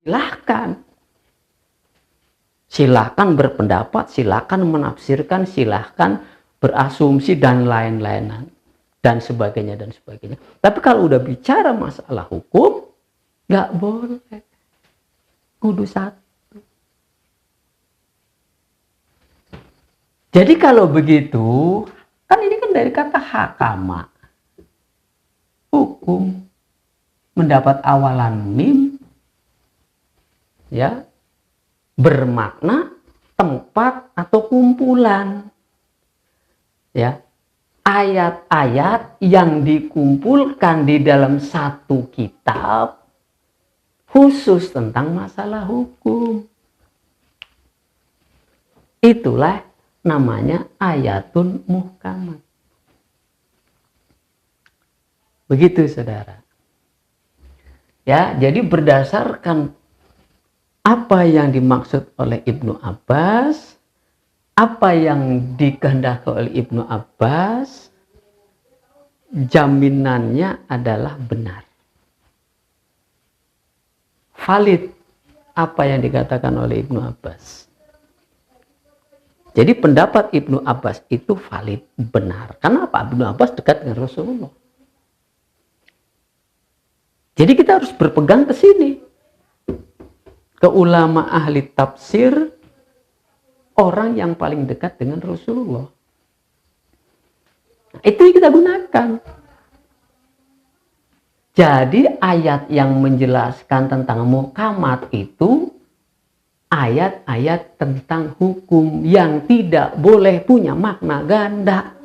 Silahkan. Silahkan berpendapat, silahkan menafsirkan, silahkan berasumsi dan lain-lain dan sebagainya dan sebagainya. Tapi kalau udah bicara masalah hukum, nggak boleh. Kudu satu. Jadi kalau begitu, kan ini kan dari kata hakama. Hukum mendapat awalan mim, ya, bermakna tempat atau kumpulan. Ya. Ayat-ayat yang dikumpulkan di dalam satu kitab khusus tentang masalah hukum. Itulah namanya ayatun muhkamat. Begitu, saudara. Ya, jadi berdasarkan apa yang dimaksud oleh Ibnu Abbas, apa yang dikehendaki oleh Ibnu Abbas, jaminannya adalah benar. Valid apa yang dikatakan oleh Ibnu Abbas. Jadi pendapat Ibnu Abbas itu valid, benar. Kenapa? Ibnu Abbas dekat dengan Rasulullah. Jadi kita harus berpegang ke sini. Ke ulama ahli tafsir, orang yang paling dekat dengan Rasulullah. Itu yang kita gunakan. Jadi ayat yang menjelaskan tentang muhkamat itu ayat-ayat tentang hukum yang tidak boleh punya makna ganda.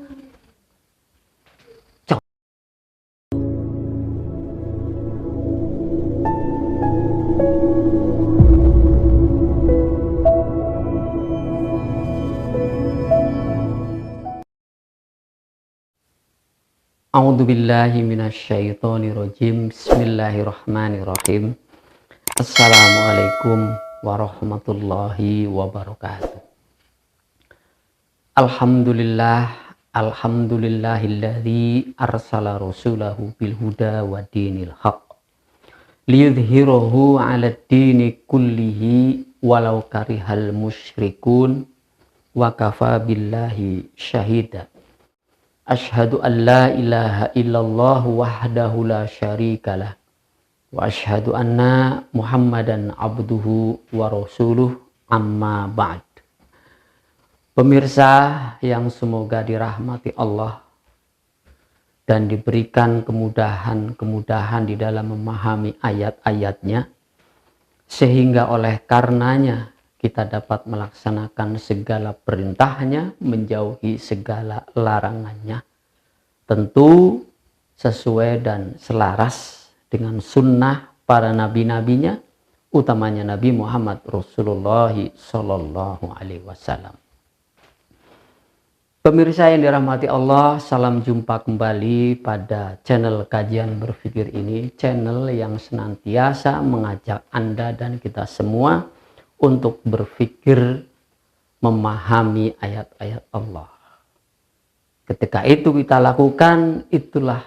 A'udzubillahi minasyaitonirrajim. Bismillahirrahmanirrahim. Assalamualaikum warahmatullahi wabarakatuh. Alhamdulillahilladzi arsala rasulahu bil huda wa dinil haqq liyudhhirahu 'alad dini kullihi walau karihal musyrikun wa kafa billahi syahida. Asyhadu an la ilaha illallah wahdahu la syarikalah wa asyhadu anna Muhammadan abduhu wa rasuluh, amma ba'd. Pemirsa yang semoga dirahmati Allah dan diberikan kemudahan-kemudahan di dalam memahami ayat-ayatnya, sehingga oleh karenanya kita dapat melaksanakan segala perintahnya, menjauhi segala larangannya. Tentu sesuai dan selaras dengan sunnah para nabi-nabinya, utamanya Nabi Muhammad Rasulullah Sallallahu Alaihi Wasallam. Pemirsa yang dirahmati Allah, salam jumpa kembali pada channel Kajian Berpikir ini, channel yang senantiasa mengajak Anda dan kita semua untuk berpikir memahami ayat-ayat Allah. Ketika itu kita lakukan, itulah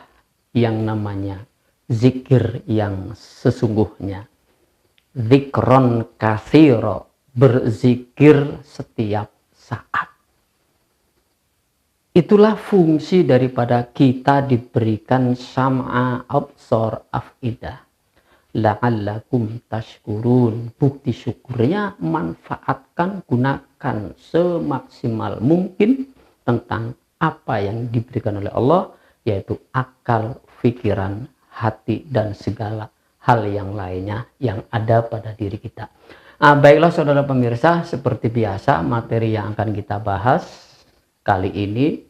yang namanya zikir yang sesungguhnya. Zikron katsiro, berzikir setiap saat. Itulah fungsi daripada kita diberikan sam'a, absar, af'idah. La'allakum tashkurun. Bukti syukurnya manfaatkan, gunakan semaksimal mungkin tentang apa yang diberikan oleh Allah, yaitu akal, pikiran, hati, dan segala hal yang lainnya yang ada pada diri kita. Baiklah saudara pemirsa, seperti biasa materi yang akan kita bahas kali ini,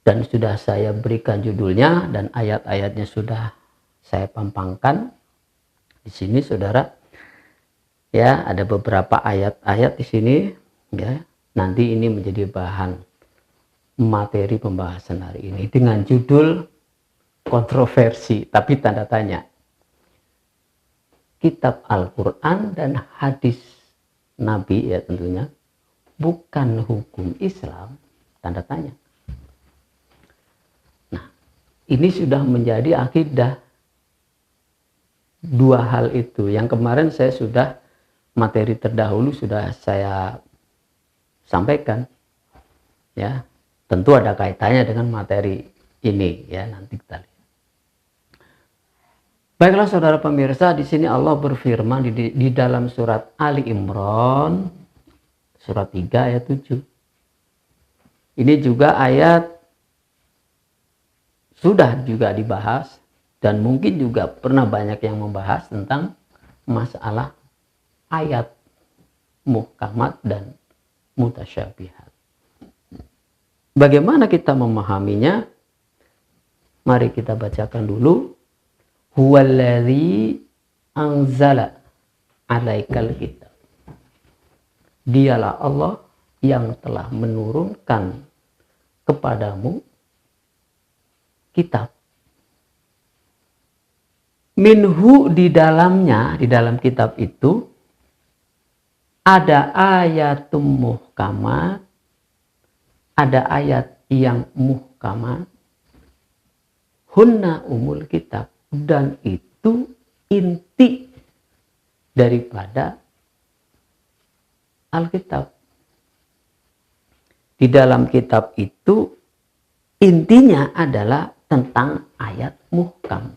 dan sudah saya berikan judulnya dan ayat-ayatnya sudah saya pampangkan di sini, saudara. Ya, ada beberapa ayat-ayat di sini. Ya, nanti ini menjadi bahan materi pembahasan hari ini dengan judul kontroversi, tapi tanda tanya. Kitab Al-Quran dan hadis Nabi, ya tentunya, bukan hukum Islam, tanda tanya. Nah, ini sudah menjadi akidah dua hal itu. Yang kemarin saya sudah materi terdahulu sudah saya sampaikan, ya. Tentu ada kaitannya dengan materi ini, ya, nanti kita lihat. Baiklah saudara pemirsa, di sini Allah berfirman di dalam surat Ali Imran surat 3 ayat 7. Ini juga ayat sudah juga dibahas dan mungkin juga pernah banyak yang membahas tentang masalah ayat muhkamat dan mutasyabihat. Bagaimana kita memahaminya? Mari kita bacakan dulu. Huwallazi anzala alaikal kitab. Dialah Allah yang telah menurunkan kepadamu kitab. Minhu di dalamnya, di dalam kitab itu ada ayatum muhkamat, ada ayat yang muhkamat, hunna umul kitab, dan itu inti daripada Alkitab. Di dalam kitab itu intinya adalah tentang ayat muhkam.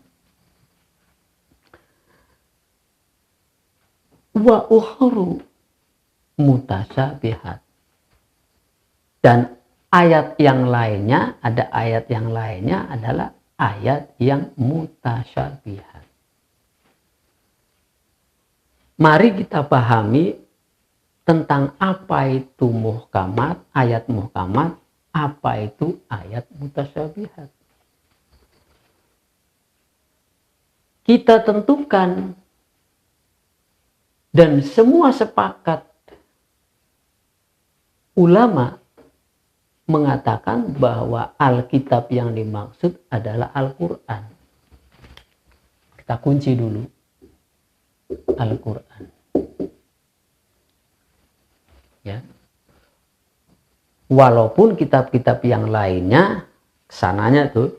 Wa ukhru mutasyabihat. Dan ayat yang lainnya, ada ayat yang lainnya adalah ayat yang mutasyabihat. Mari kita pahami tentang apa itu muhkamat, ayat muhkamat, apa itu ayat mutasyabihat. Kita tentukan dan semua sepakat ulama mengatakan bahwa Alkitab yang dimaksud adalah Al-Quran. Kita kunci dulu Al-Quran. Ya. Walaupun kitab-kitab yang lainnya kesananya tuh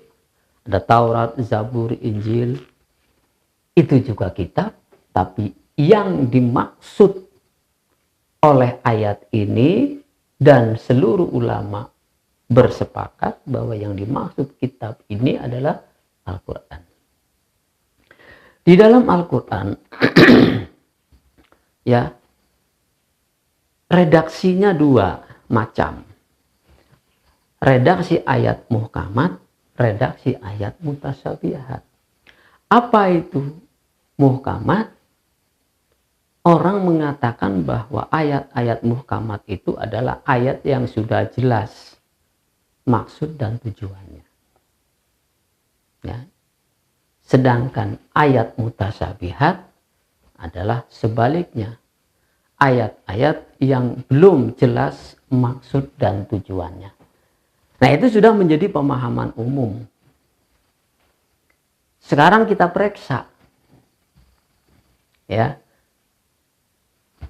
ada Taurat, Zabur, Injil, itu juga kitab, tapi yang dimaksud oleh ayat ini dan seluruh ulama bersepakat bahwa yang dimaksud kitab ini adalah Al-Quran. Di dalam Al-Quran ya, redaksinya dua macam. Redaksi ayat muhkamat, redaksi ayat mutasyabihat. Apa itu muhkamat? Orang mengatakan bahwa ayat-ayat muhkamat itu adalah ayat yang sudah jelas maksud dan tujuannya. Ya. Sedangkan ayat mutasyabihat adalah sebaliknya. Ayat-ayat yang belum jelas maksud dan tujuannya. Nah, itu sudah menjadi pemahaman umum. Sekarang kita periksa. Ya.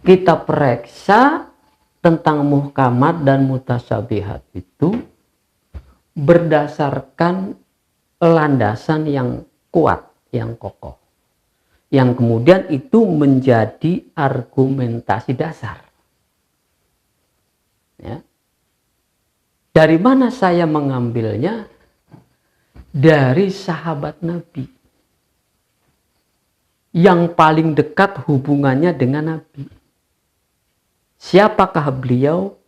Kita periksa tentang muhkamat dan mutasyabihat itu berdasarkan landasan yang kuat, yang kokoh. Yang kemudian itu menjadi argumentasi dasar. Ya. Dari mana saya mengambilnya? Dari sahabat Nabi. Yang paling dekat hubungannya dengan Nabi. Siapakah beliau?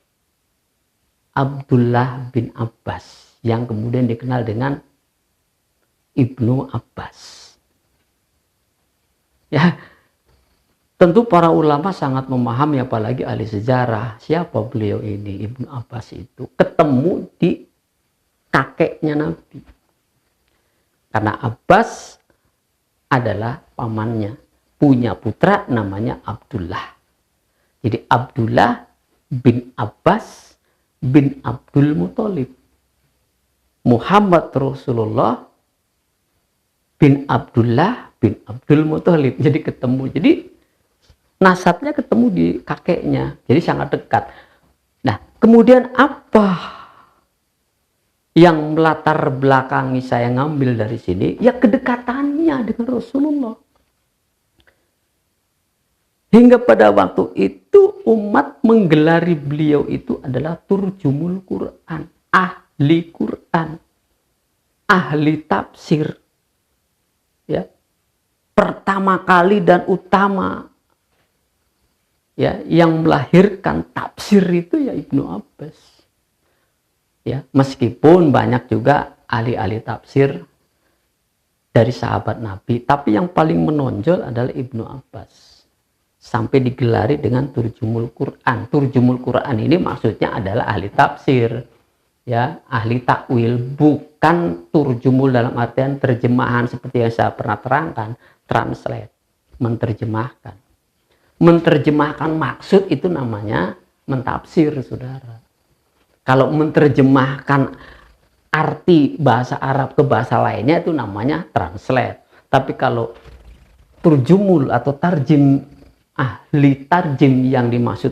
Abdullah bin Abbas, yang kemudian dikenal dengan Ibnu Abbas. Ya, tentu para ulama sangat memahami, apalagi ahli sejarah, siapa beliau ini, Ibnu Abbas itu. Ketemu di kakeknya Nabi. Karena Abbas adalah pamannya, punya putra namanya Abdullah. Jadi Abdullah bin Abbas bin Abdul Muthalib. Muhammad Rasulullah bin Abdullah bin Abdul Muthalib. Jadi ketemu. Jadi nasabnya ketemu di kakeknya. Jadi sangat dekat. Nah, kemudian apa yang melatar belakangi saya ngambil dari sini? Ya kedekatannya dengan Rasulullah. Hingga pada waktu itu umat menggelari beliau itu adalah turjumul Quran, ahli Quran, ahli tafsir. Ya, pertama kali dan utama ya yang melahirkan tafsir itu ya Ibnu Abbas. Ya, meskipun banyak juga ahli-ahli tafsir dari sahabat Nabi, tapi yang paling menonjol adalah Ibnu Abbas. Sampai digelari dengan turjumul Quran. Turjumul Quran ini maksudnya adalah ahli tafsir, ya, ahli takwil, bukan turjumul dalam artian terjemahan seperti yang saya pernah terangkan, translate, menerjemahkan. Menerjemahkan maksud itu namanya mentafsir, saudara. Kalau menerjemahkan arti bahasa Arab ke bahasa lainnya itu namanya translate. Tapi kalau turjumul atau tarjim, ahli tarjim yang dimaksud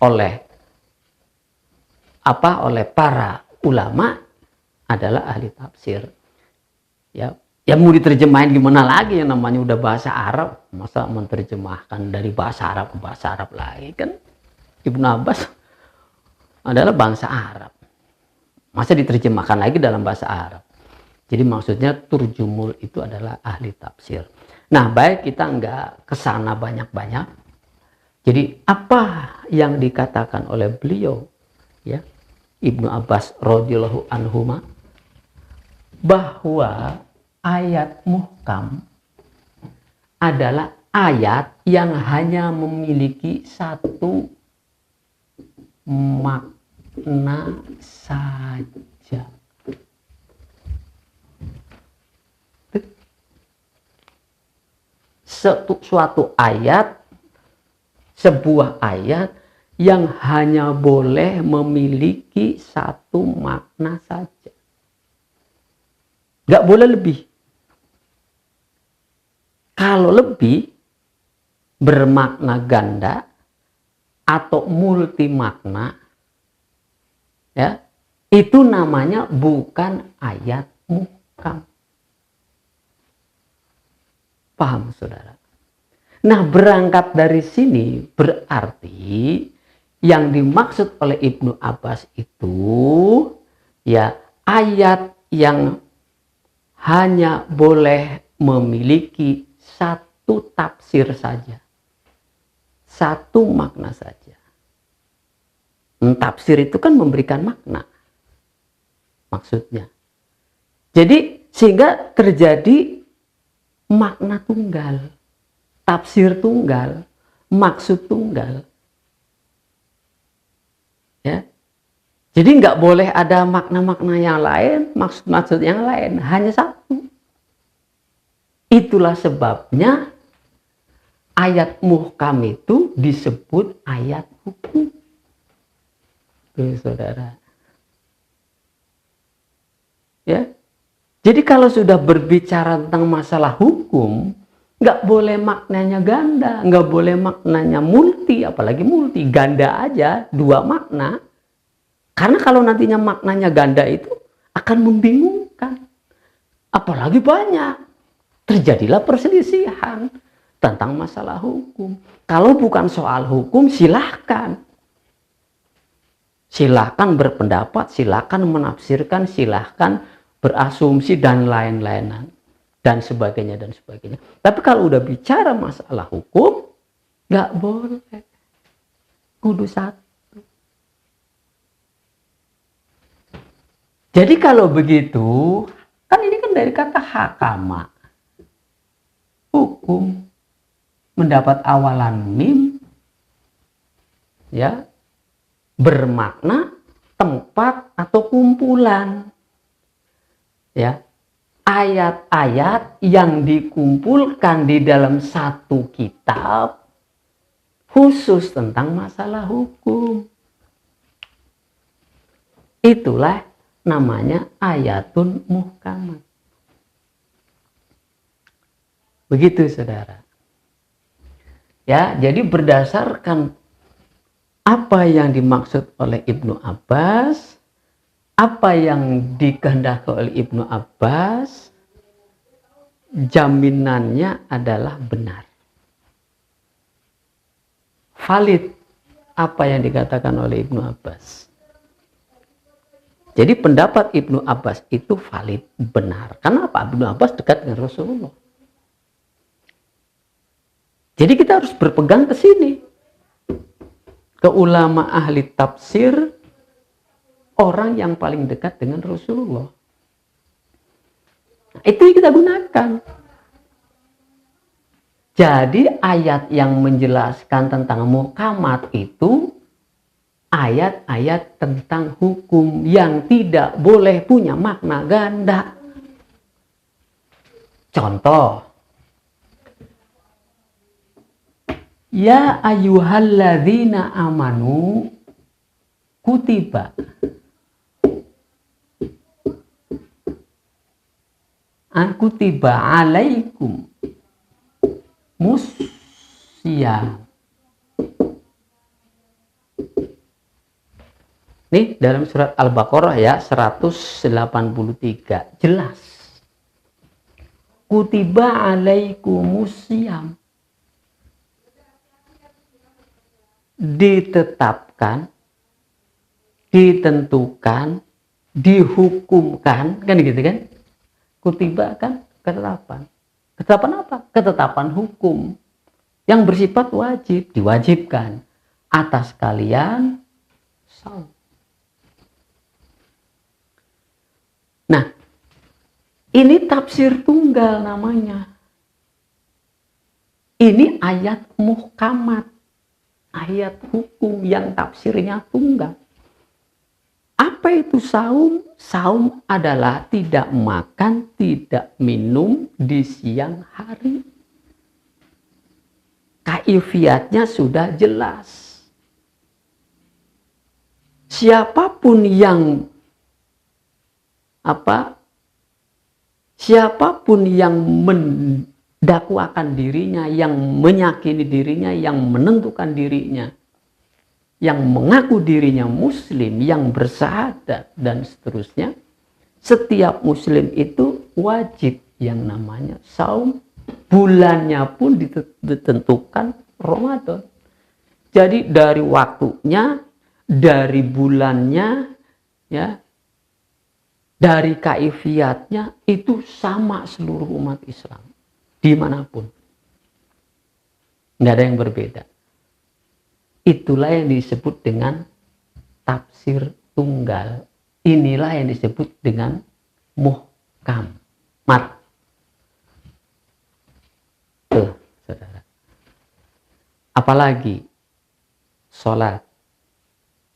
oleh para ulama adalah ahli tafsir. Ya, mau diterjemahin gimana lagi, yang namanya udah bahasa Arab, masa menerjemahkan dari bahasa Arab ke bahasa Arab lagi, kan Ibnu Abbas adalah bangsa Arab, masa diterjemahkan lagi dalam bahasa Arab. Jadi maksudnya turjumul itu adalah ahli tafsir. Nah, baik, kita nggak kesana banyak-banyak. Jadi apa yang dikatakan oleh beliau, ya, Ibnu Abbas radhiyallahu anhuma, bahwa ayat muhkam adalah ayat yang hanya memiliki satu makna saja. Suatu ayat, sebuah ayat yang hanya boleh memiliki satu makna saja. Nggak boleh lebih. Kalau lebih, bermakna ganda atau multi makna, ya, itu namanya bukan ayat muhkam. Paham, saudara? Nah, berangkat dari sini berarti yang dimaksud oleh Ibnu Abbas itu ya ayat yang hanya boleh memiliki satu tafsir saja, satu makna saja. Tafsir itu kan memberikan makna, maksudnya. Jadi sehingga terjadi makna tunggal, tafsir tunggal, maksud tunggal. Ya. Jadi nggak boleh ada makna-makna yang lain, maksud-maksud yang lain, hanya satu. Itulah sebabnya ayat muhkam itu disebut ayat hukum. Tuh, saudara. Ya. Jadi kalau sudah berbicara tentang masalah hukum, nggak boleh maknanya ganda, nggak boleh maknanya multi, apalagi multi, ganda aja, dua makna. Karena kalau nantinya maknanya ganda itu akan membingungkan. Apalagi banyak. Terjadilah perselisihan tentang masalah hukum. Kalau bukan soal hukum, silahkan. Silahkan berpendapat, silahkan menafsirkan, silahkan berasumsi dan lain-lainan dan sebagainya dan sebagainya. Tapi kalau udah bicara masalah hukum, nggak boleh, kudu satu. Jadi kalau begitu, kan ini kan dari kata hakama, hukum, mendapat awalan mim, ya, bermakna tempat atau kumpulan. Ya, ayat-ayat yang dikumpulkan di dalam satu kitab khusus tentang masalah hukum. Itulah namanya ayatun muhkamat. Begitu, saudara. Ya, jadi berdasarkan apa yang dimaksud oleh Ibnu Abbas, apa yang dikehendaki oleh Ibnu Abbas, jaminannya adalah benar. valid apa yang dikatakan oleh Ibnu Abbas. Jadi pendapat Ibnu Abbas itu valid, benar. Kenapa? Ibnu Abbas dekat dengan Rasulullah. Jadi kita harus berpegang ke sini. Ke ulama ahli tafsir, orang yang paling dekat dengan Rasulullah. Nah, itu yang kita gunakan. Jadi ayat yang menjelaskan tentang muhkamat itu ayat-ayat tentang hukum yang tidak boleh punya makna ganda. Contoh, ya ayyuhalladzina amanu kutiba kutiba alaikum musyam. Nih dalam surat Al-Baqarah ya 183 jelas. Kutiba alaikumusiyam. Ditetapkan, ditentukan, dihukumkan, kan gitu kan? Kutiba kan ketetapan. Ketetapan apa? Ketetapan hukum yang bersifat wajib, diwajibkan atas kalian saum. Nah, ini tafsir tunggal namanya. Ini ayat muhkamat, ayat hukum yang tafsirnya tunggal. Apa itu saum? Saum adalah tidak makan, tidak minum di siang hari. Kaifiatnya sudah jelas. Siapapun yang mendakwakan dirinya, yang meyakini dirinya, yang menentukan dirinya, yang mengaku dirinya muslim, yang bersyahadat dan seterusnya, setiap muslim itu wajib yang namanya saum. Bulannya pun ditentukan Ramadan. Jadi dari waktunya, dari bulannya, ya, dari kaifiatnya itu sama seluruh umat Islam dimanapun, nggak ada yang berbeda. Itulah yang disebut dengan tafsir tunggal. Inilah yang disebut dengan muhkamat. Tuh, saudara. Apalagi sholat.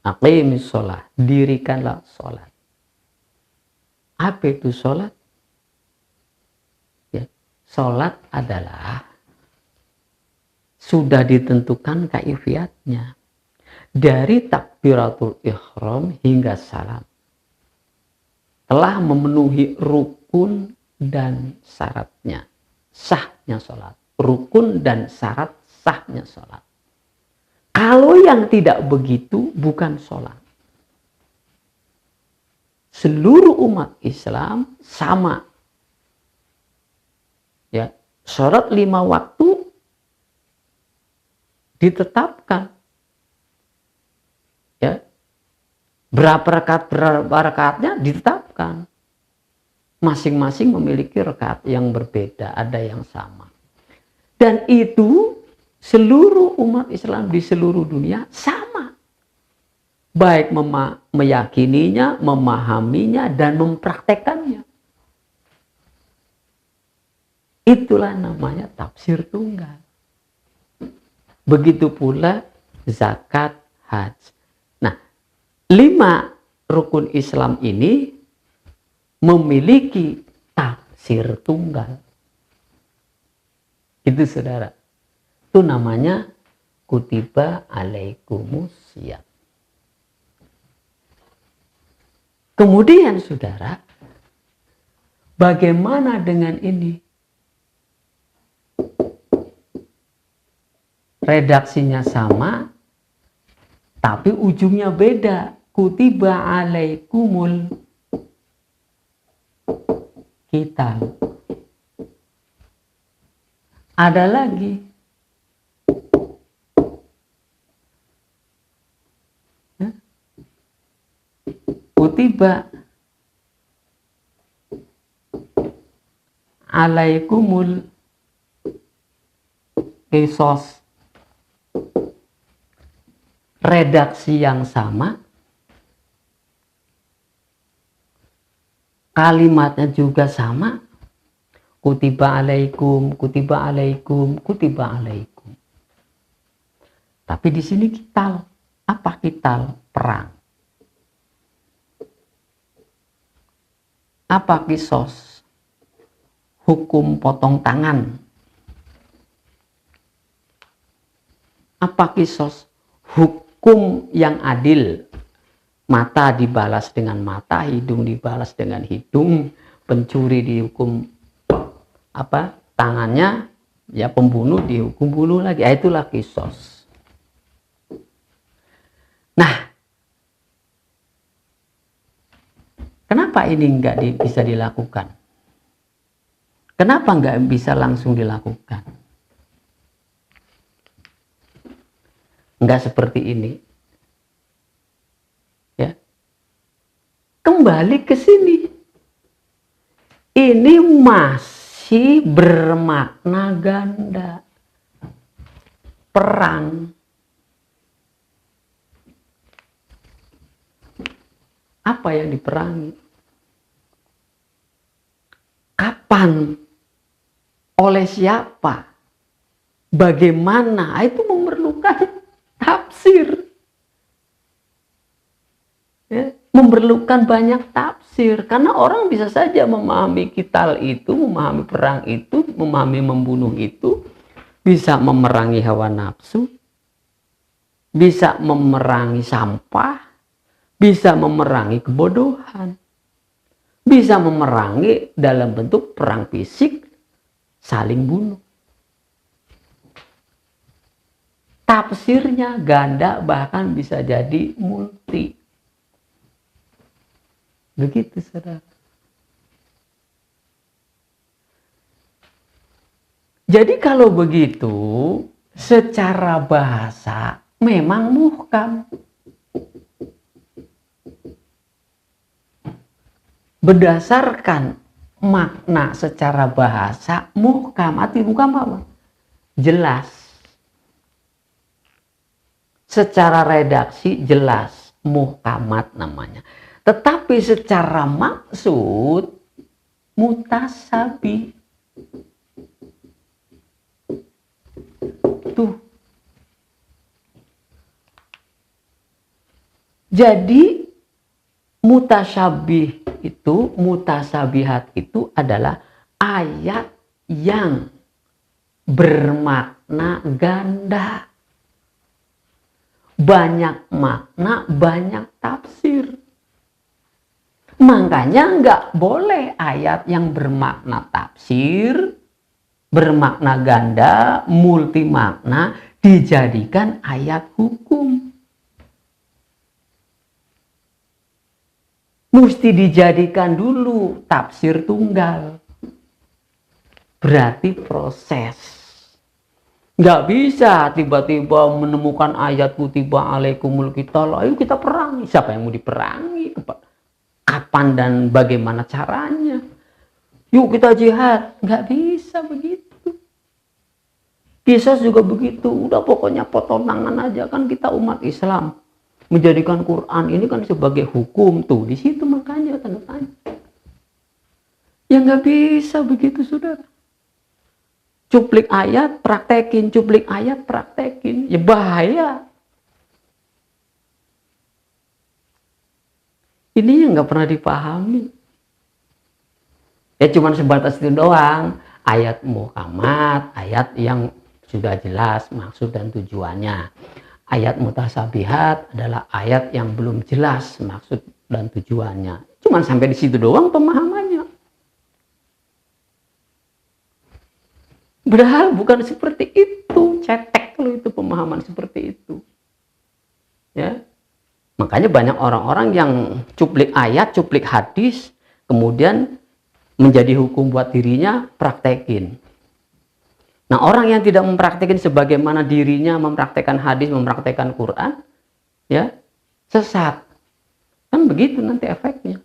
Aqimis sholat. Dirikanlah sholat. Apa itu sholat? Ya, sholat adalah sudah ditentukan kaifiatnya dari takbiratul ihram hingga salam, telah memenuhi rukun dan syaratnya, sahnya sholat. Rukun dan syarat sahnya sholat. Kalau yang tidak begitu bukan sholat. Seluruh umat Islam sama, ya, sholat 5 waktu ditetapkan, ya, berapa rakaatnya ditetapkan, masing-masing memiliki rakaat yang berbeda, ada yang sama, dan itu seluruh umat Islam di seluruh dunia sama, baik meyakininya, memahaminya, dan mempraktekannya. Itulah namanya tafsir tunggal. Begitu pula zakat, haji. Nah, 5 rukun Islam ini memiliki tafsir tunggal. Itu saudara. Itu namanya kutiba alaikumusiyam. Kemudian saudara, bagaimana dengan ini? Redaksinya sama, tapi ujungnya beda. Kutiba alaikumul qital. Ada lagi. kutiba alaikumul qisas. Redaksi yang sama, kalimatnya juga sama. Kutiba alaikum, kutiba alaikum, kutiba alaikum. Tapi di sini kital. Apa kital? Perang. Apa kisos? Hukum potong tangan. Apa kisos? Hukum yang adil. Mata dibalas dengan mata, hidung dibalas dengan hidung, pencuri dihukum tangannya, ya pembunuh dihukum bunuh lagi. Itulah kisos. Nah, kenapa ini nggak bisa dilakukan? Kenapa nggak bisa langsung dilakukan? Nggak seperti ini. Ya, kembali ke sini. Ini masih bermakna ganda. Perang. Apa yang diperangi? Kapan? Oleh siapa? Bagaimana? Itu memerlukan tafsir. Ya, memerlukan banyak tafsir. Karena orang bisa saja memahami kital itu, memahami perang itu, memahami membunuh itu, bisa memerangi hawa nafsu, bisa memerangi sampah, bisa memerangi kebodohan, bisa memerangi dalam bentuk perang fisik, saling bunuh. Tafsirnya ganda, bahkan bisa jadi multi. Begitu, saudara. Jadi kalau begitu, secara bahasa memang muhkam. Berdasarkan makna secara bahasa, muhkam. Arti muhkam apa? Jelas. Secara redaksi jelas, muhkamat namanya. Tetapi secara maksud, mutasabi. Tuh. Jadi mutasyabih itu, mutasabihat itu adalah ayat yang bermakna ganda. Banyak makna, banyak tafsir. Makanya nggak boleh ayat yang bermakna tafsir, bermakna ganda, multi makna, dijadikan ayat hukum. Mesti dijadikan dulu tafsir tunggal. Berarti proses. Nggak bisa tiba-tiba menemukan ayat kutiba alaikumul qital, ayo kita perangi. Siapa yang mau diperangi? Kapan dan bagaimana caranya? Yuk kita jihad. Nggak bisa begitu. Kisah juga begitu. Udah pokoknya potong tangan aja, kan kita umat Islam. Menjadikan Quran ini kan sebagai hukum tuh. Di situ makanya tanda tanya. Ya nggak bisa begitu, saudara. Cuplik ayat, praktekin. Cuplik ayat, praktekin. Ya bahaya. Ini yang nggak pernah dipahami. Ya cuma sebatas itu doang. Ayat muhkamat, ayat yang sudah jelas maksud dan tujuannya. Ayat mutasabihat adalah ayat yang belum jelas maksud dan tujuannya. Cuma sampai di situ doang pemahamannya. Padahal bukan seperti itu. Cetek kalau itu pemahaman seperti itu. Ya. Makanya banyak orang-orang yang cuplik ayat, cuplik hadis, kemudian menjadi hukum buat dirinya, praktekin. Nah, orang yang tidak mempraktekin sebagaimana dirinya mempraktekkan hadis, mempraktekkan Quran, ya, sesat. Kan begitu nanti efeknya.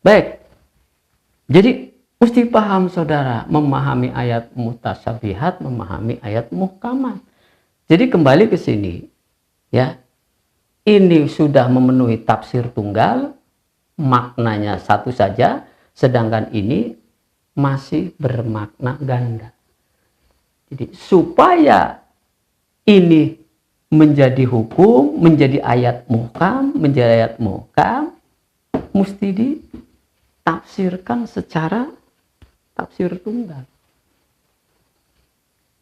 Baik. Jadi mesti paham saudara, memahami ayat mutasyabihat, memahami ayat muhkamat. Jadi kembali ke sini, ya. Ini sudah memenuhi tafsir tunggal, maknanya satu saja, sedangkan ini masih bermakna ganda. Jadi supaya ini menjadi hukum, menjadi ayat muhkam, mesti ditafsirkan secara tafsir tunggal.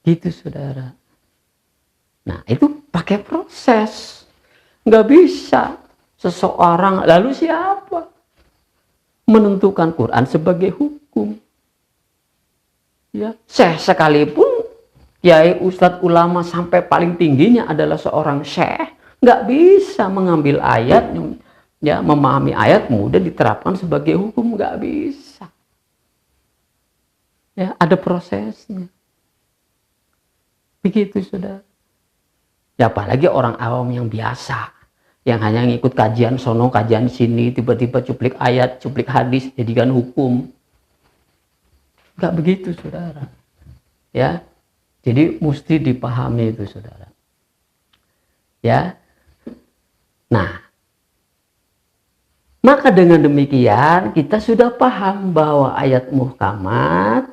Gitu saudara. Nah itu pakai proses. Nggak bisa seseorang, lalu siapa menentukan Quran sebagai hukum? Ya, syekh sekalipun, kiai, ustadz, ulama sampai paling tingginya adalah seorang syekh, nggak bisa mengambil ayat, ya, memahami ayat mudah diterapkan sebagai hukum, nggak bisa. Ya, ada prosesnya. Begitu saudara. Ya apalagi orang awam yang biasa, yang hanya ngikut kajian sono, kajian sini, tiba-tiba cuplik ayat, cuplik hadis, jadikan hukum. Nggak begitu saudara. Ya, jadi mesti dipahami itu saudara. Ya, nah, maka dengan demikian kita sudah paham bahwa ayat muhkamat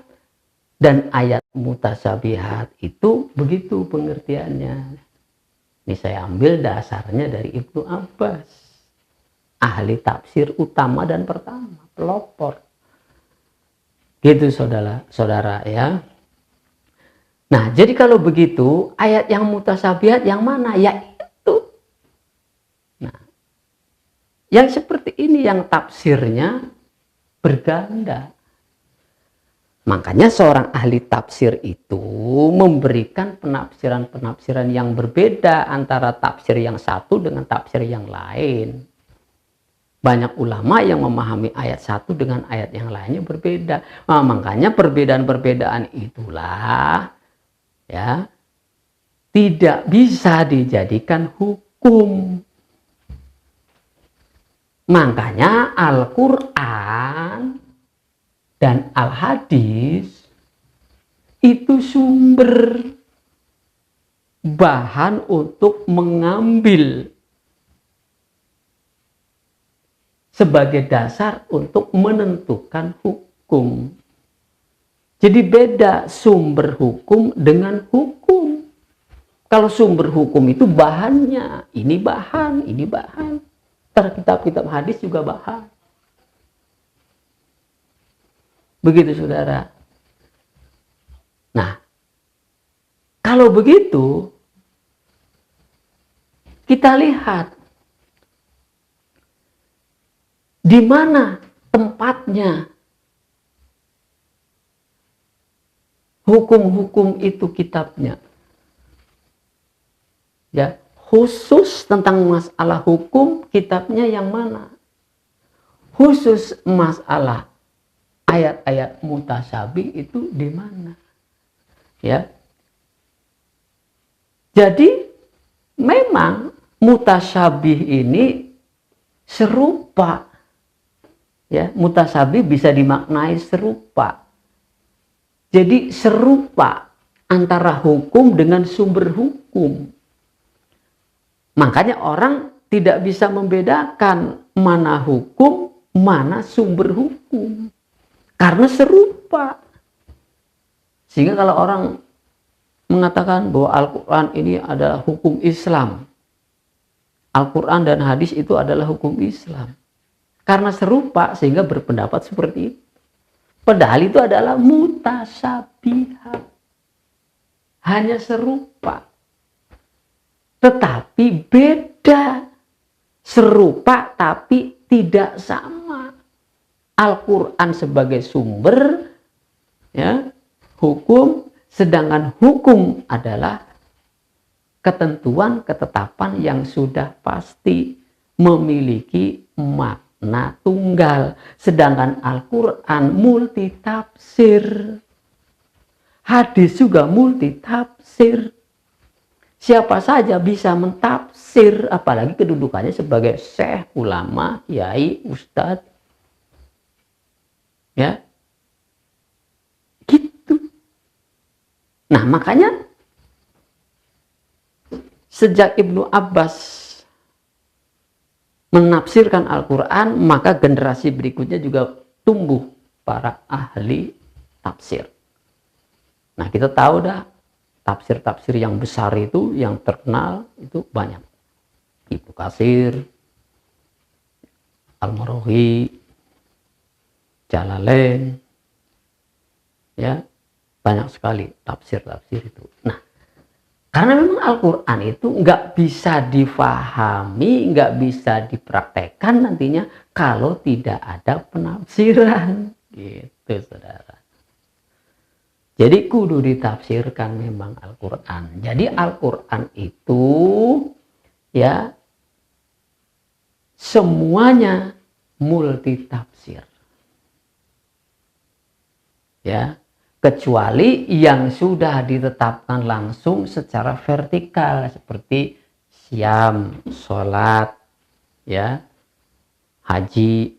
dan ayat mutasyabihat itu begitu pengertiannya. Ini saya ambil dasarnya dari Ibnu Abbas, ahli tafsir utama dan pertama, pelopor. Gitu saudara ya. Nah, jadi kalau begitu, ayat yang mutasyabihat yang mana? Ya itu. Nah, yang seperti ini yang tafsirnya berganda. Makanya seorang ahli tafsir itu memberikan penafsiran-penafsiran yang berbeda antara tafsir yang satu dengan tafsir yang lain. Banyak ulama yang memahami ayat satu dengan ayat yang lainnya berbeda. Nah, makanya perbedaan-perbedaan itulah ya tidak bisa dijadikan hukum. Makanya Al-Quran dan Al-Hadis itu sumber bahan untuk mengambil sebagai dasar untuk menentukan hukum. Jadi beda sumber hukum dengan hukum. Kalau sumber hukum itu bahannya, ini bahan, ini bahan. Kitab-kitab hadis juga bahan. Begitu saudara. Nah, kalau begitu, kita lihat di mana tempatnya hukum-hukum itu kitabnya. Ya, khusus tentang masalah hukum kitabnya yang mana? Khusus masalah ayat-ayat mutasyabih itu di mana? Ya. Jadi memang mutasyabih ini serupa. Ya, mutasyabih bisa dimaknai serupa. Jadi serupa antara hukum dengan sumber hukum. Makanya orang tidak bisa membedakan mana hukum, mana sumber hukum. Karena serupa. Sehingga kalau orang mengatakan bahwa Al-Quran ini adalah hukum Islam, Al-Quran dan hadis itu adalah hukum Islam. Karena serupa sehingga berpendapat seperti itu. Padahal itu adalah mutasyabihat. Hanya serupa. Tetapi beda. Serupa tapi tidak sama. Al-Quran sebagai sumber ya, hukum, sedangkan hukum adalah ketentuan, ketetapan yang sudah pasti memiliki makna tunggal. Sedangkan Al-Quran multitafsir. Hadis juga multitafsir. siapa saja bisa mentafsir, apalagi kedudukannya sebagai syekh, ulama, kiai, ustadz. Ya, gitu. Nah, makanya sejak Ibnu Abbas menafsirkan Al-Quran, maka generasi berikutnya juga tumbuh para ahli tafsir. Nah, kita tahu dah tafsir-tafsir yang besar itu, yang terkenal itu banyak. Ibnu Katsir, Al-Maraghi, Jalalain, ya, banyak sekali tafsir-tafsir itu. Nah, karena memang Al-Quran itu nggak bisa difahami, nggak bisa dipraktekkan nantinya kalau tidak ada penafsiran, gitu saudara. Jadi kudu ditafsirkan memang Al-Quran. Jadi Al-Quran itu ya semuanya multitafsir. Ya, kecuali yang sudah ditetapkan langsung secara vertikal seperti siam, sholat, ya, haji,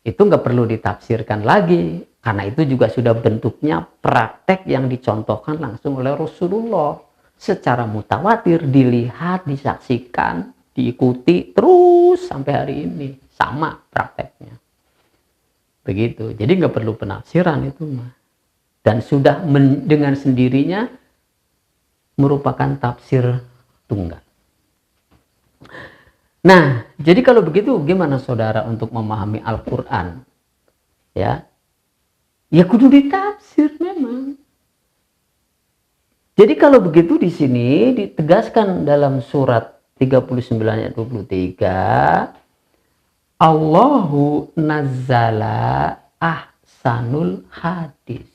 itu nggak perlu ditafsirkan lagi karena itu juga sudah bentuknya praktek yang dicontohkan langsung oleh Rasulullah secara mutawatir, dilihat, disaksikan, diikuti terus sampai hari ini sama prakteknya. Begitu, jadi nggak perlu penafsiran itu mah, dan sudah dengan sendirinya merupakan tafsir tunggal. Nah, jadi kalau begitu gimana saudara untuk memahami Al-Quran? Ya kudu ditafsir memang. Jadi kalau begitu di sini ditegaskan dalam surat 39 ayat 23, Allahu nazzala ahsanul hadis.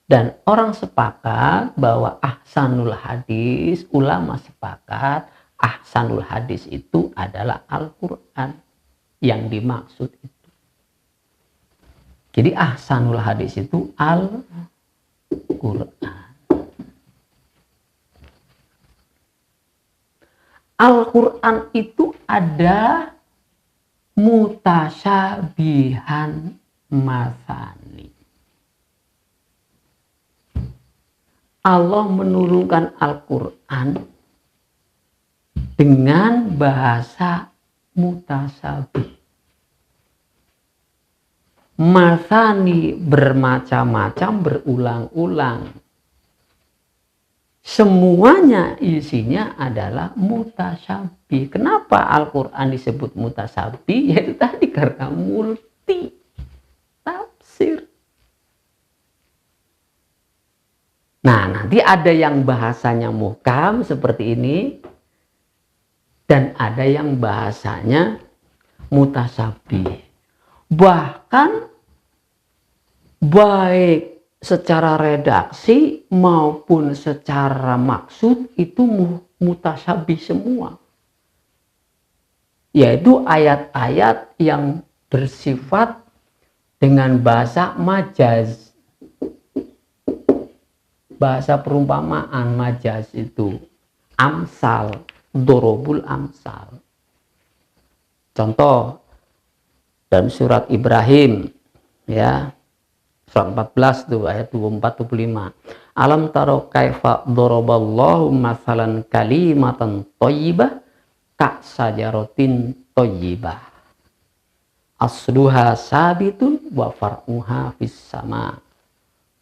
Dan orang sepakat bahwa ahsanul hadis, ulama sepakat ahsanul hadis itu adalah Al-Quran yang dimaksud itu. Jadi ahsanul hadis itu Al-Quran. Al-Quran itu ada mutasyabihan masani. Allah menurunkan Al-Quran dengan bahasa mutasyabih. Masani bermacam-macam, berulang-ulang. Semuanya isinya adalah mutasyabih. Kenapa Al-Quran disebut mutasyabih? Yaitu tadi karena multi tafsir. Nah, nanti ada yang bahasanya muhkam seperti ini, dan ada yang bahasanya mutasyabih. Bahkan baik secara redaksi maupun secara maksud itu mutasyabih semua. Yaitu ayat-ayat yang bersifat dengan bahasa majaz. Bahasa perumpamaan majaz itu amsal, dorobul amsal. Contoh dalam surat Ibrahim, ya, surat 14 tuh ayat 24-25. Alam taro kaifa doroballahu masalan kalimatan thayyibah ka sajaratin thayyibah asluha sabitun wa far'uha fis sama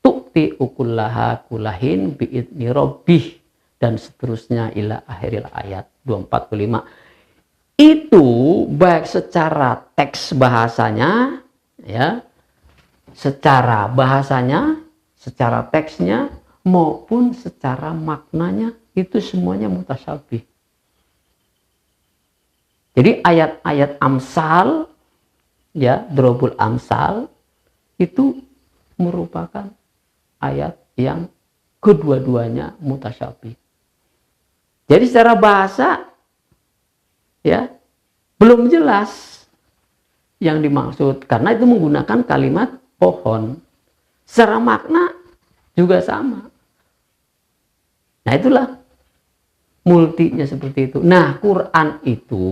tu'ti ukullaha kulahin bi'idni rabbih, dan seterusnya ila akhiril ayat 24-25. Itu baik secara teks bahasanya, ya, secara bahasanya, secara teksnya, maupun secara maknanya, itu semuanya mutasyabih. Jadi ayat-ayat amsal, ya, drobul amsal, itu merupakan ayat yang kedua-duanya mutasyabih. Jadi secara bahasa, ya, belum jelas yang dimaksud, karena itu menggunakan kalimat pohon. Secara makna juga sama. Nah, itulah multinya seperti itu. Nah, Quran itu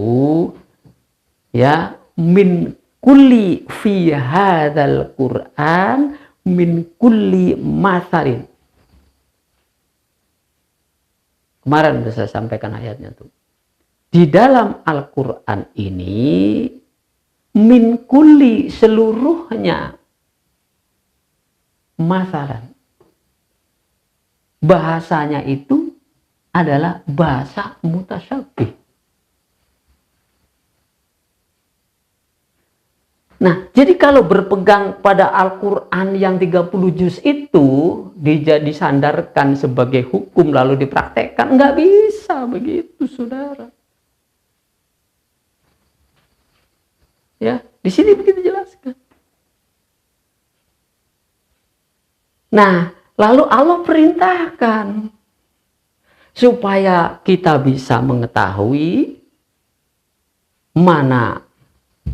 ya min kulli fi hadzal Quran min kulli masalin. Kemarin sudah saya sampaikan ayatnya tuh. Di dalam Al-Quran ini min kulli seluruhnya masalan. Bahasanya itu adalah bahasa mutasyabih. Nah, jadi kalau berpegang pada Al-Quran yang 30 juz itu disandarkan sebagai hukum lalu dipraktekkan, nggak bisa begitu, saudara. Ya, di sini begitu jelaskan. Nah, lalu Allah perintahkan supaya kita bisa mengetahui mana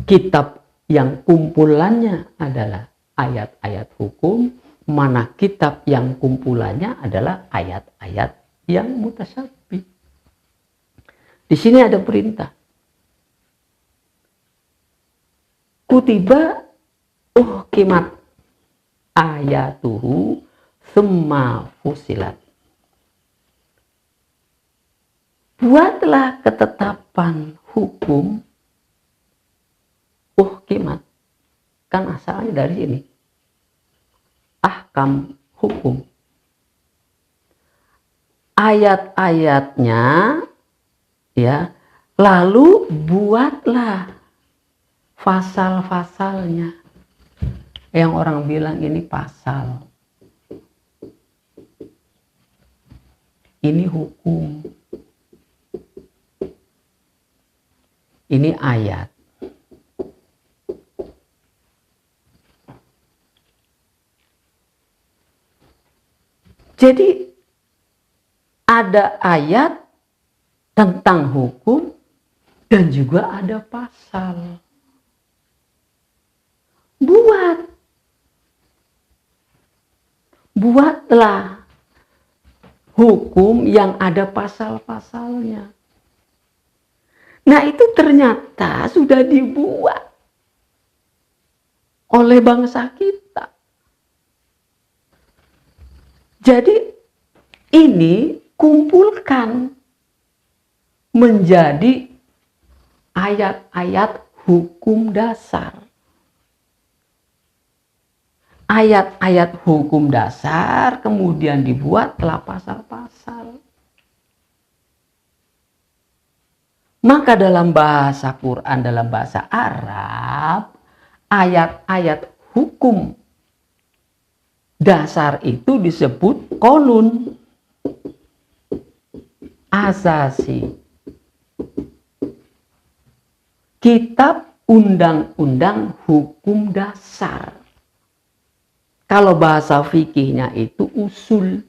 kitab yang kumpulannya adalah ayat-ayat hukum, mana kitab yang kumpulannya adalah ayat-ayat yang mutasyabih. Di sini ada perintah. Kutiba uhkimat ayatuhu summa fusilat. Buatlah ketetapan hukum uhkimat, kan asalnya dari ini ahkam hukum, ayat-ayatnya ya, lalu buatlah pasal-pasalnya, yang orang bilang ini pasal, ini hukum, ini ayat. Jadi ada ayat tentang hukum dan juga ada pasal. Buatlah hukum yang ada pasal-pasalnya. Nah, itu ternyata sudah dibuat oleh bangsa kita. Jadi ini kumpulkan menjadi ayat-ayat hukum dasar. Ayat-ayat hukum dasar kemudian dibuatlah pasal-pasal. Maka dalam bahasa Quran, dalam bahasa Arab, ayat-ayat hukum dasar itu disebut qonun asasi. Kitab undang-undang hukum dasar. Kalau bahasa fikihnya itu usul.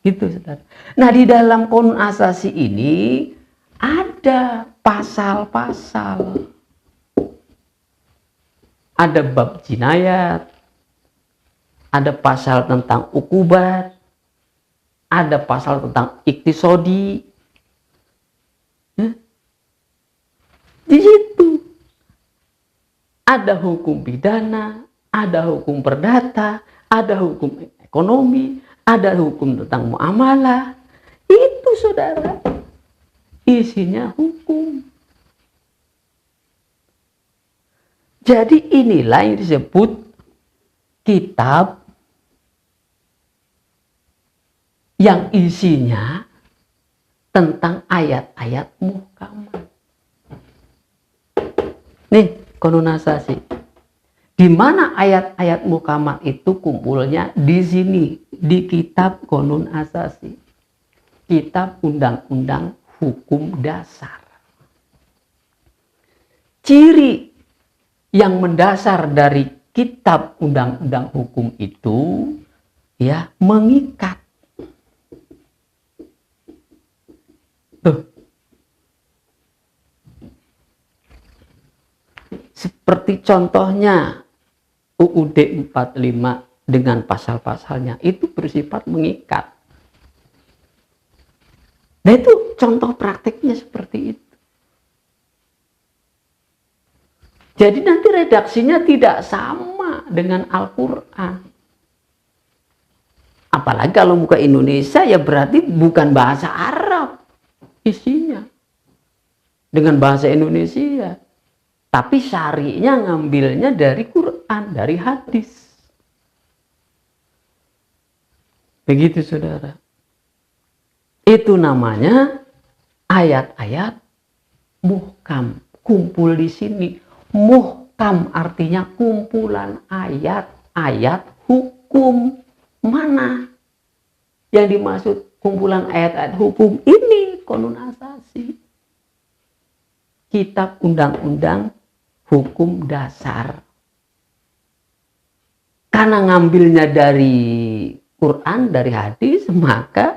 Gitu, saudara. Nah, di dalam qonun asasi ini ada pasal-pasal. Ada bab jinayat, ada pasal tentang ukubat, ada pasal tentang iktisodi. Di situ ada hukum pidana, ada hukum perdata, ada hukum ekonomi, ada hukum tentang muamalah. Itu, saudara, isinya hukum. Jadi inilah yang disebut kitab yang isinya tentang ayat-ayat muhkamat. Nih, qonun asasi. Di mana ayat-ayat muhkamat itu kumpulnya? Di sini, di kitab qonun asasi. Kitab undang-undang hukum dasar. Ciri yang mendasar dari kitab undang-undang hukum itu ya mengikat. Tuh. Seperti contohnya UUD 45 dengan pasal-pasalnya itu bersifat mengikat. Nah itu contoh prakteknya seperti itu. Jadi nanti redaksinya tidak sama dengan Al-Quran. Apalagi kalau buka Indonesia ya berarti bukan bahasa Arab isinya. Dengan bahasa Indonesia. Tapi syari'nya ngambilnya dari Quran, dari hadis. Begitu saudara. Itu namanya ayat-ayat muhkam. Kumpul di sini. Muhkam artinya kumpulan ayat-ayat hukum. Mana yang dimaksud kumpulan ayat-ayat hukum ini? Qanun asasi, kitab undang-undang hukum dasar. Karena ngambilnya dari Quran, dari hadis, maka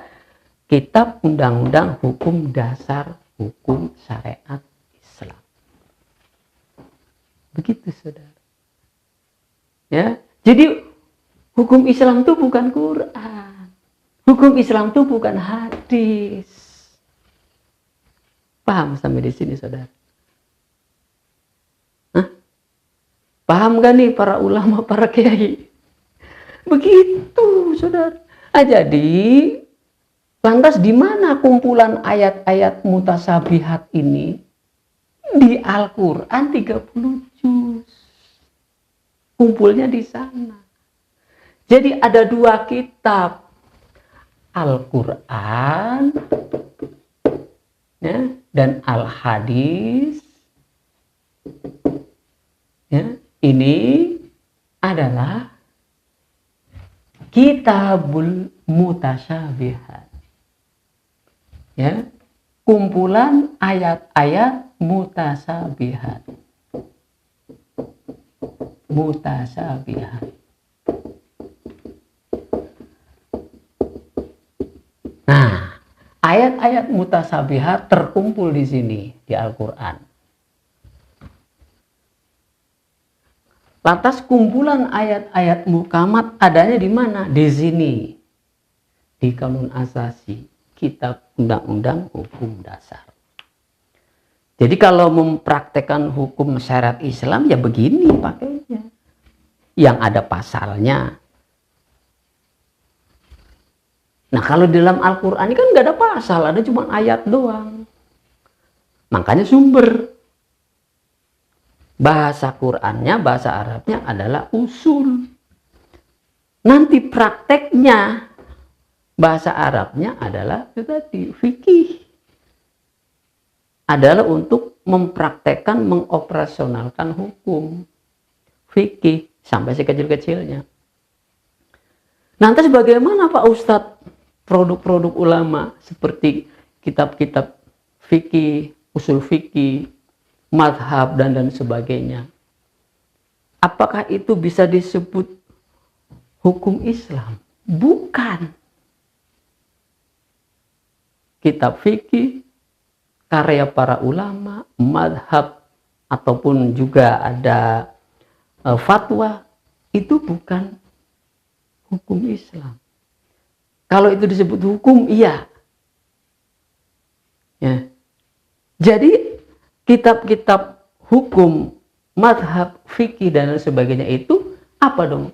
kitab undang-undang hukum dasar, hukum syariat Islam. Begitu saudara. Ya, jadi hukum Islam itu bukan Quran. Hukum Islam itu bukan hadis. Paham sampai di sini saudara? Hah? Paham gak nih para ulama, para kiai? Begitu saudara. Jadi lantas di mana kumpulan ayat-ayat mutasabihat ini? Di Al-Quran 30 juz. Kumpulnya di sana. Jadi ada dua kitab. Al-Quran ya, dan Al-Hadis. Ya, ini adalah kitabul mutasyabihat. Ya, kumpulan ayat-ayat mutasyabihat. Mutasyabihat. Nah, ayat-ayat mutasabihat terkumpul di sini di Al-Quran. Lantas kumpulan ayat-ayat muhkamat adanya di mana? Di sini. Di Qanun Asasi, kitab undang-undang hukum dasar. Jadi kalau mempraktekkan hukum syariat Islam ya begini pakainya. Yang ada pasalnya. Nah kalau di dalam Al-Quran ini kan nggak ada pasal, ada cuma ayat doang. Makanya sumber. Bahasa Qurannya, bahasa Arabnya adalah usul. Nanti prakteknya, bahasa Arabnya adalah itu tadi, fikih. Adalah untuk mempraktekkan, mengoperasionalkan hukum. Fikih, sampai sekecil-kecilnya. Nanti bagaimana Pak Ustadz? Produk-produk ulama seperti kitab-kitab fikih, usul fikih, madhab dan sebagainya. Apakah itu bisa disebut hukum Islam? Bukan. Kitab fikih, karya para ulama, madhab, ataupun juga ada fatwa, itu bukan hukum Islam. Kalau itu disebut hukum, iya. Ya. Jadi kitab-kitab hukum, madhab, fikih dan sebagainya itu apa dong?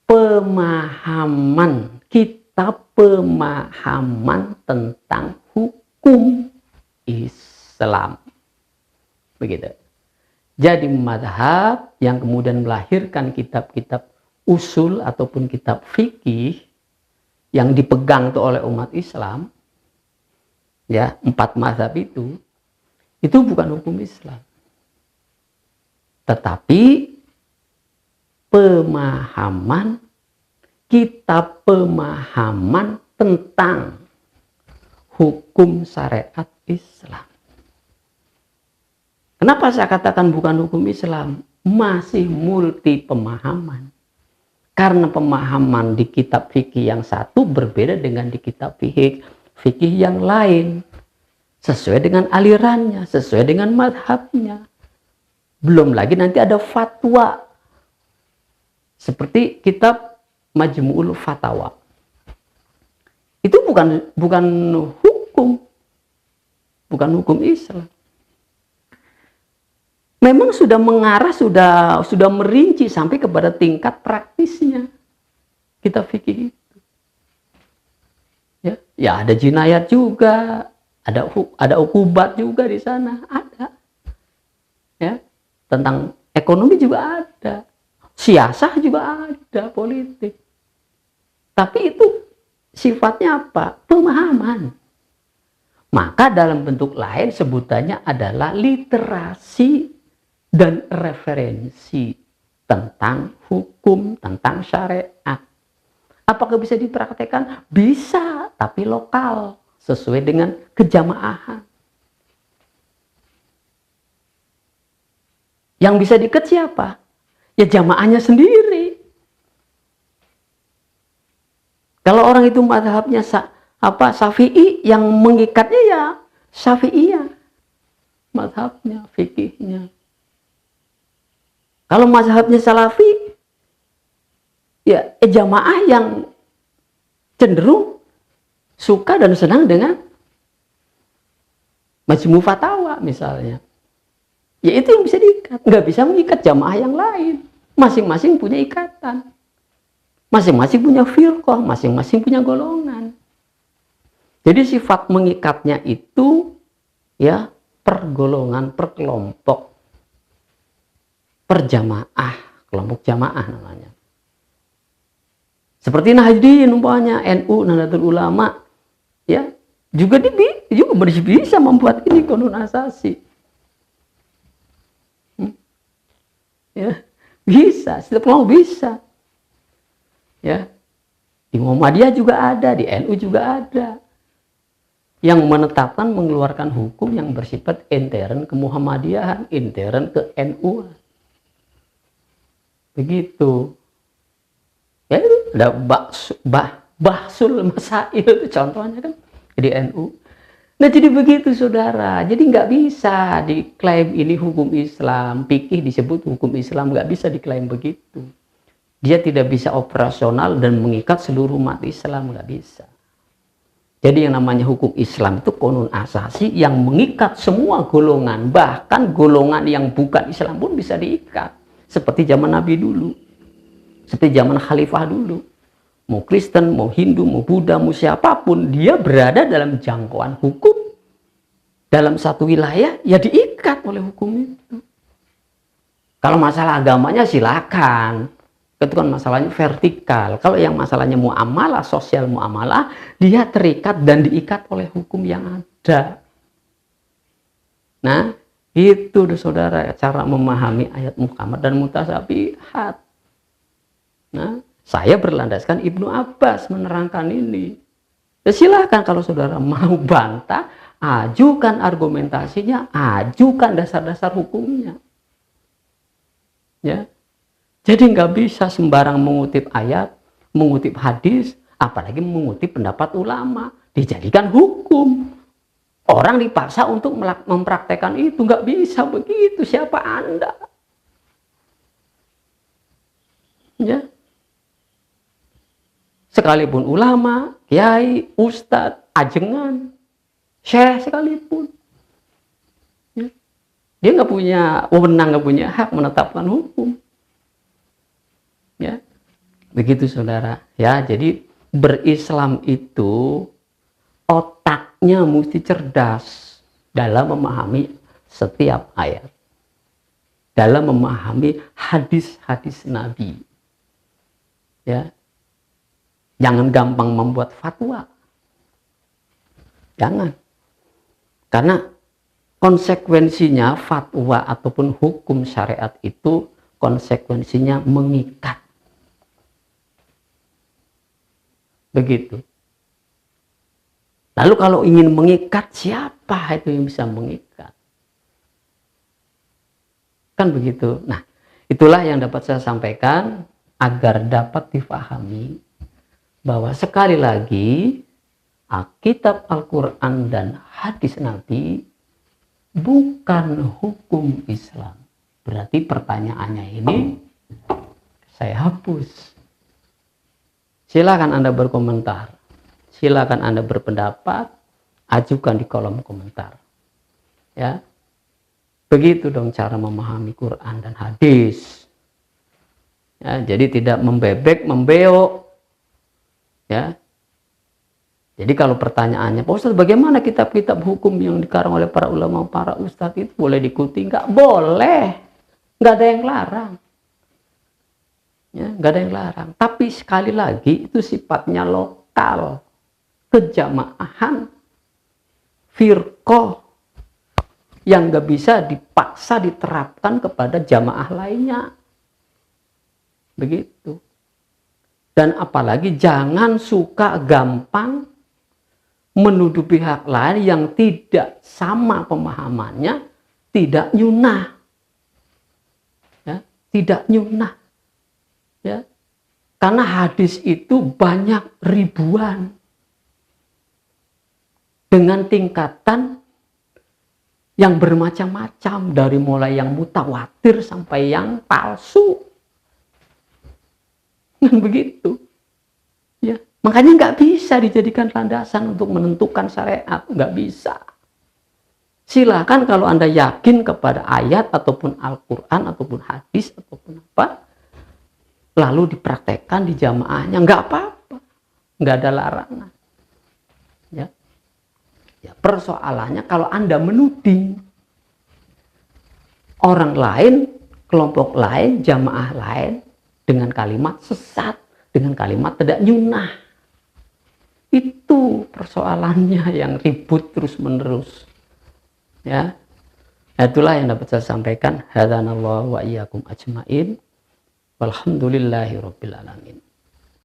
Pemahaman, kitab pemahaman tentang hukum Islam. Begitu. Jadi madhab yang kemudian melahirkan kitab-kitab usul ataupun kitab fikih yang dipegang tuh oleh umat Islam, ya 4 mazhab itu bukan hukum Islam, tetapi pemahaman, kitab pemahaman tentang hukum syariat Islam. Kenapa saya katakan bukan hukum Islam? Masih multi pemahaman. Karena pemahaman di kitab fikih yang satu berbeda dengan di kitab fikih yang lain. Sesuai dengan alirannya, sesuai dengan madhabnya. Belum lagi nanti ada fatwa. Seperti kitab Majmu'ul Fatawa. Itu bukan hukum. Bukan hukum Islam. Memang sudah mengarah, sudah merinci sampai kepada tingkat praktisnya. Kita fikih itu. Ya ada jinayat juga, ada ukubat juga di sana, ada. Ya, tentang ekonomi juga ada, siasah juga ada, politik. Tapi itu sifatnya apa? Pemahaman. Maka dalam bentuk lain sebutannya adalah literasi dan referensi tentang hukum, tentang syariat. Apakah bisa dipraktekkan? Bisa, tapi lokal, sesuai dengan kejamaahan. Yang bisa diikat siapa? Ya jamaahnya sendiri. Kalau orang itu mazhabnya Syafi'i, yang mengikatnya ya Syafi'iyah. Mazhabnya, fikihnya. Kalau mazhabnya Salafi, ya jamaah yang cenderung suka dan senang dengan Majmu' Fatawa misalnya. Ya itu yang bisa diikat. Nggak bisa mengikat jamaah yang lain. Masing-masing punya ikatan. Masing-masing punya firqah, masing-masing punya golongan. Jadi sifat mengikatnya itu ya per golongan, per kelompok, per jamaah, kelompok jamaah namanya. Seperti Nahdien umpamanya, NU, Nahdlatul Ulama, ya juga bisa membuat ini Qanun Asasi. Ya, bisa, setiap kelompok bisa. Ya, di Muhammadiyah juga ada, di NU juga ada. Yang menetapkan mengeluarkan hukum yang bersifat intern ke Muhammadiyahan, intern ke NU. Begitu. Ya, ada bahsul masail itu contohnya kan di NU. Nah jadi begitu saudara, jadi nggak bisa diklaim ini hukum Islam, fikih disebut hukum Islam, nggak bisa diklaim begitu. Dia tidak bisa operasional dan mengikat seluruh umat Islam, nggak bisa. Jadi yang namanya hukum Islam itu Qanun Asasi yang mengikat semua golongan, bahkan golongan yang bukan Islam pun bisa diikat. Seperti zaman Nabi dulu, seperti zaman Khalifah dulu. Mau Kristen, mau Hindu, mau Buddha, mau siapapun, dia berada dalam jangkauan hukum dalam satu wilayah, ya diikat oleh hukum itu. Kalau masalah agamanya silakan, itu kan masalahnya vertikal. Kalau yang masalahnya muamalah, sosial muamalah, dia terikat dan diikat oleh hukum yang ada. Nah, itu saudara cara memahami ayat muhkamat dan mutasyabihat. Nah, saya berlandaskan Ibnu Abbas menerangkan ini. Ya silahkan kalau saudara mau bantah, ajukan argumentasinya, ajukan dasar-dasar hukumnya. Ya, jadi nggak bisa sembarang mengutip ayat, mengutip hadis, apalagi mengutip pendapat ulama, dijadikan hukum. Orang dipaksa untuk mempraktekkan itu, nggak bisa begitu. Siapa Anda? Ya. Sekalipun ulama, kiai, ustadz, ajengan, syekh sekalipun, ya, dia nggak punya wewenang, nggak punya hak menetapkan hukum. Ya, begitu saudara. Ya, jadi berislam itu otaknya mesti cerdas dalam memahami setiap ayat, dalam memahami hadis-hadis Nabi. Ya. Jangan gampang membuat fatwa. Jangan. Karena konsekuensinya fatwa ataupun hukum syariat itu konsekuensinya mengikat. Begitu. Lalu kalau ingin mengikat, siapa itu yang bisa mengikat? Kan begitu. Nah, itulah yang dapat saya sampaikan agar dapat difahami bahwa sekali lagi Alkitab Al-Quran dan hadis Nabi bukan hukum Islam. Berarti pertanyaannya ini saya hapus. Silakan Anda berkomentar, silakan Anda berpendapat, ajukan di kolom komentar. Ya, begitu dong cara memahami Quran dan hadis. Ya, jadi tidak membebek, membeok. Ya, jadi kalau pertanyaannya, Pak Ustadz, bagaimana kitab-kitab hukum yang dikarang oleh para ulama, para ustadz itu boleh diikuti? Nggak boleh, nggak ada yang larang. Ya, nggak ada yang larang. Tapi sekali lagi itu sifatnya lokal, kejamaahan, firqoh yang nggak bisa dipaksa diterapkan kepada jamaah lainnya. Begitu. Dan apalagi jangan suka gampang menuduh pihak lain yang tidak sama pemahamannya, tidak nyunah. Ya, tidak nyunah. Ya. Karena hadis itu banyak ribuan. Dengan tingkatan yang bermacam-macam, dari mulai yang mutawatir sampai yang palsu. Dan begitu. Ya, makanya nggak bisa dijadikan landasan untuk menentukan syariat, nggak bisa. Silakan kalau Anda yakin kepada ayat ataupun Al-Quran ataupun hadis ataupun apa, lalu dipraktekkan di jamaahnya, nggak apa-apa, nggak ada larangan. Ya. Ya, persoalannya kalau Anda menuding orang lain, kelompok lain, jamaah lain dengan kalimat sesat, dengan kalimat tidak nyunah. Itu persoalannya yang ribut terus-menerus. Ya. Itulah yang dapat saya sampaikan. Hadanallahu wa iyyakum ajmain. Walhamdulillahirabbil alamin.